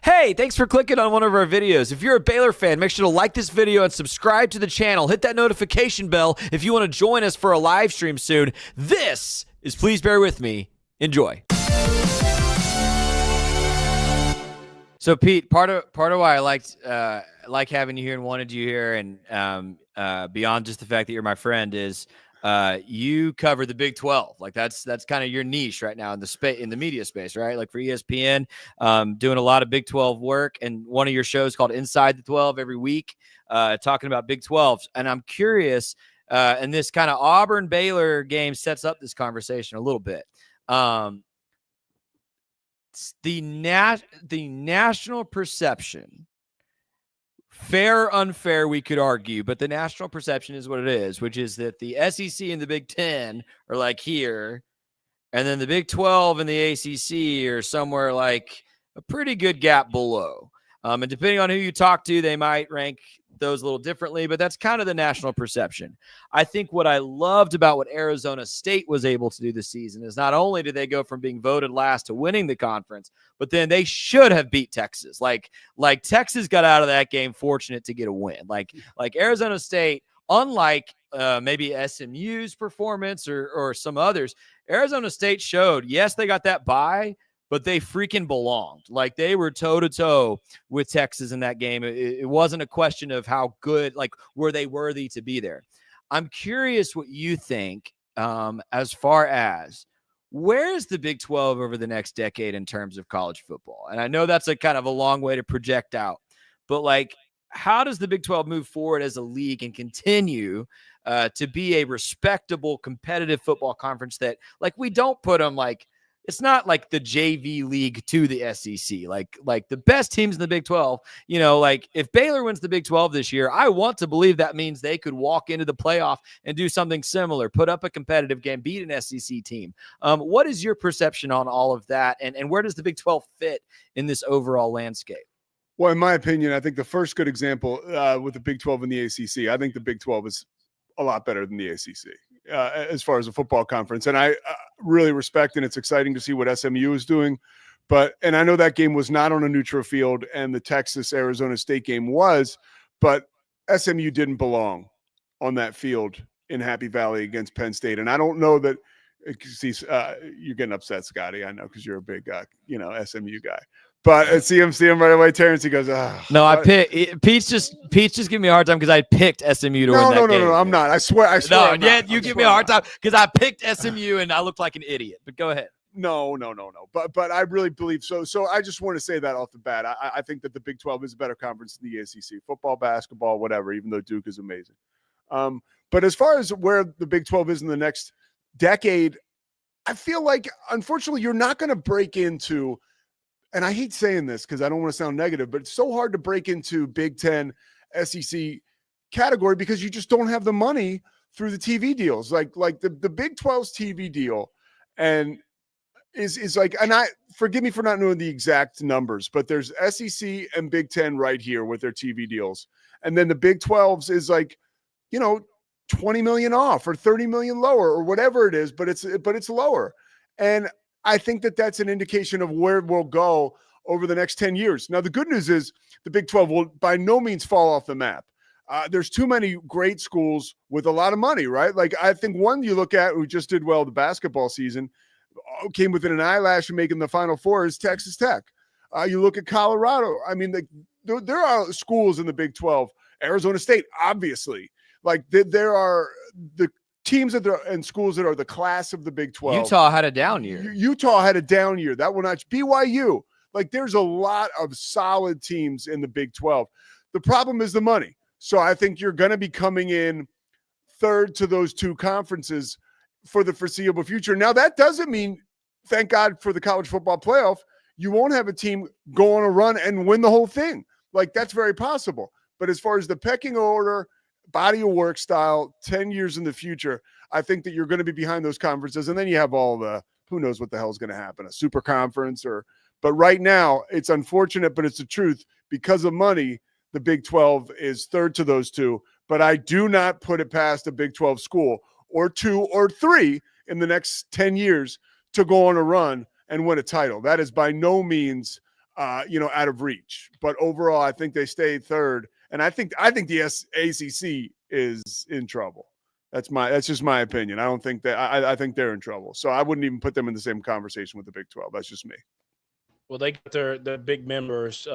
Hey, thanks for clicking on one of our videos. If you're a Baylor fan, make sure to like this video and subscribe to the channel. Hit that notification bell if you want to join us for a live stream soon. This is Please Bear With Me. Enjoy. So, Pete, part of why I like having you here and wanted you here, and beyond just the fact that you're my friend, is you cover the Big 12. Like that's kind of your niche right now in the media space, right? Like for ESPN, doing a lot of Big 12 work, and one of your shows called Inside the 12 every week, talking about Big 12s. And I'm curious, and this kind of Auburn Baylor game sets up this conversation a little bit. The national perception, fair or unfair, we could argue, but the national perception is what it is, which is that the SEC and the Big 10 are like here, and then the Big 12 and the ACC are somewhere like a pretty good gap below. And depending on who you talk to, they might rank those a little differently, but that's kind of the national perception. I think what I loved about what Arizona State was able to do this season is not only did they go from being voted last to winning the conference, but then they should have beat Texas. Like Texas got out of that game fortunate to get a win. Like Arizona State, unlike maybe SMU's performance or some others, Arizona State showed, yes, they got that bye, but they freaking belonged. Like they were toe-to-toe with Texas in that game. It wasn't a question of how good, like, were they worthy to be there? I'm curious what you think as far as where is the Big 12 over the next decade in terms of college football? And I know that's a kind of a long way to project out, but like, how does the Big 12 move forward as a league and continue to be a respectable, competitive football conference that, like, we don't put them like, it's not like the JV league to the SEC, like the best teams in the Big 12, you know, like if Baylor wins the Big 12 this year, I want to believe that means they could walk into the playoff and do something similar, put up a competitive game, beat an SEC team. What is your perception on all of that? And where does the Big 12 fit in this overall landscape? Well, in my opinion, I think the first good example with the Big 12 and the ACC, I think the Big 12 is a lot better than the ACC. As far as a football conference. And I really respect, and it's exciting to see what SMU is doing. And I know that game was not on a neutral field, and the Texas-Arizona State game was, but SMU didn't belong on that field in Happy Valley against Penn State. And I don't know that you're getting upset, Scotty. I know, because you're a big, SMU guy. But see him right away, Terrance. He goes, no, Pete's just giving me a hard time because I picked SMU to win that game. No, I'm not. I swear. No, yeah, you give me a hard time because I picked SMU and I looked like an idiot. But go ahead. No. But I really believe so. So I just want to say that off the bat. I think that the Big 12 is a better conference than the ACC. Football, basketball, whatever, even though Duke is amazing. But as far as where the Big 12 is in the next decade, I feel like, unfortunately, you're not going to break into – and I hate saying this because I don't want to sound negative, but it's so hard to break into Big 10, SEC category because you just don't have the money through the TV deals. Like the Big 12's TV deal and is like, and forgive me for not knowing the exact numbers, but there's SEC and Big 10 right here with their TV deals. And then the Big 12's is like, 20 million off or 30 million lower or whatever it is, but it's lower. And I think that that's an indication of where we'll go over the next 10 years. Now, the good news is the Big 12 will by no means fall off the map. There's too many great schools with a lot of money, right? Like, I think one you look at who just did well the basketball season, came within an eyelash of making the Final Four, is Texas Tech. You look at Colorado. I mean, there are schools in the Big 12. Arizona State, obviously. Like, there are the teams and schools that are the class of the Big 12. Utah had a down year. Utah had a down year. That will not BYU. Like, there's a lot of solid teams in the Big 12. The problem is the money. So I think you're going to be coming in third to those two conferences for the foreseeable future. Now, that doesn't mean, thank God for the college football playoff, you won't have a team go on a run and win the whole thing. Like, that's very possible. But as far as the pecking order, body of work style, 10 years in the future, I think that you're going to be behind those conferences. And then you have all the, who knows what the hell is going to happen, a super conference but right now it's unfortunate, but it's the truth. Because of money, the Big 12 is third to those two. But I do not put it past a Big 12 school or two or three in the next 10 years to go on a run and win a title. That is by no means out of reach. But overall, I think they stayed third, and I think the ACC is in trouble. That's just my opinion. I don't think that I think they're in trouble. So I wouldn't even put them in the same conversation with the Big 12. That's just me. Well, they got their big members,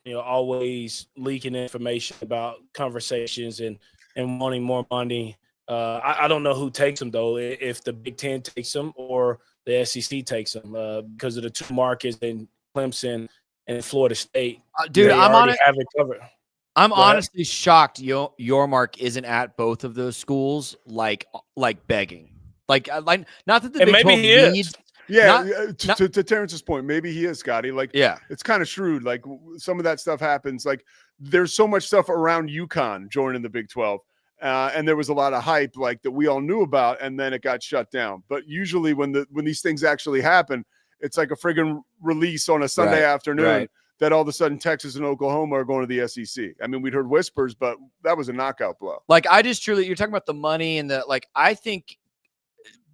always leaking information about conversations and wanting more money. I don't know who takes them though, if the Big Ten takes them or the SEC takes them, because of the two markets in Clemson and Florida State. Dude, I'm on it. Have it covered. I'm honestly shocked Yormark isn't at both of those schools, like begging. Like not that the Big 12 needs. Yeah, to Terrance's point, maybe he is, Scotty. Like, yeah, it's kind of shrewd. Like, some of that stuff happens. Like, there's so much stuff around UConn joining the Big 12. And there was a lot of hype like that we all knew about, and then it got shut down. But usually when these things actually happen, it's like a friggin' release on a Sunday afternoon that all of a sudden Texas and Oklahoma are going to the SEC. I mean, we'd heard whispers, but that was a knockout blow. Like, you're talking about the money and I think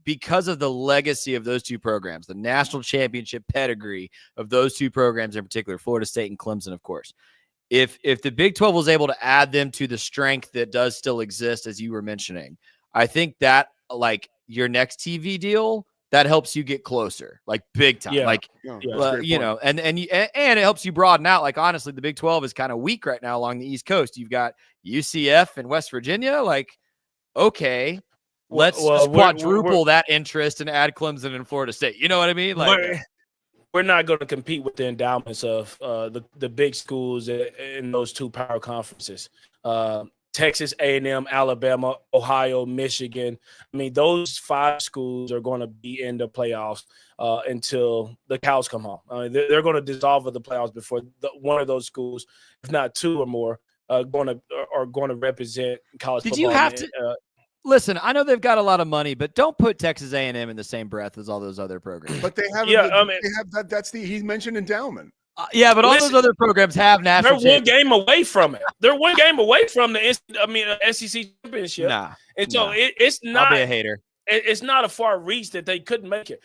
because of the legacy of those two programs, the national championship pedigree of those two programs in particular, Florida State and Clemson, of course, if the Big 12 was able to add them to the strength that does still exist, as you were mentioning, I think that like your next TV deal, that helps you get closer, like big time. Yeah. Like, and it helps you broaden out. Like, honestly, the Big 12 is kind of weak right now along the East Coast. You've got UCF and West Virginia. Like, okay, let's quadruple that interest and add Clemson and Florida State. You know what I mean? Like, we're not going to compete with the endowments of the big schools in those two power conferences. Texas A&M, Alabama, Ohio, Michigan. I mean, those 5 schools are going to be in the playoffs until the cows come home. I mean, they're going to dissolve of the playoffs before one of those schools, if not 2 or more, are going to represent college football. Did you have to listen? I know they've got a lot of money, but don't put Texas A&M in the same breath as all those other programs. But they have, they have that. That's he mentioned endowment. But all those other programs have national. They're one game away from it. They're one game away from the SEC championship. Nah, and so it's not. I'll be a hater. It's not a far reach that they couldn't make it.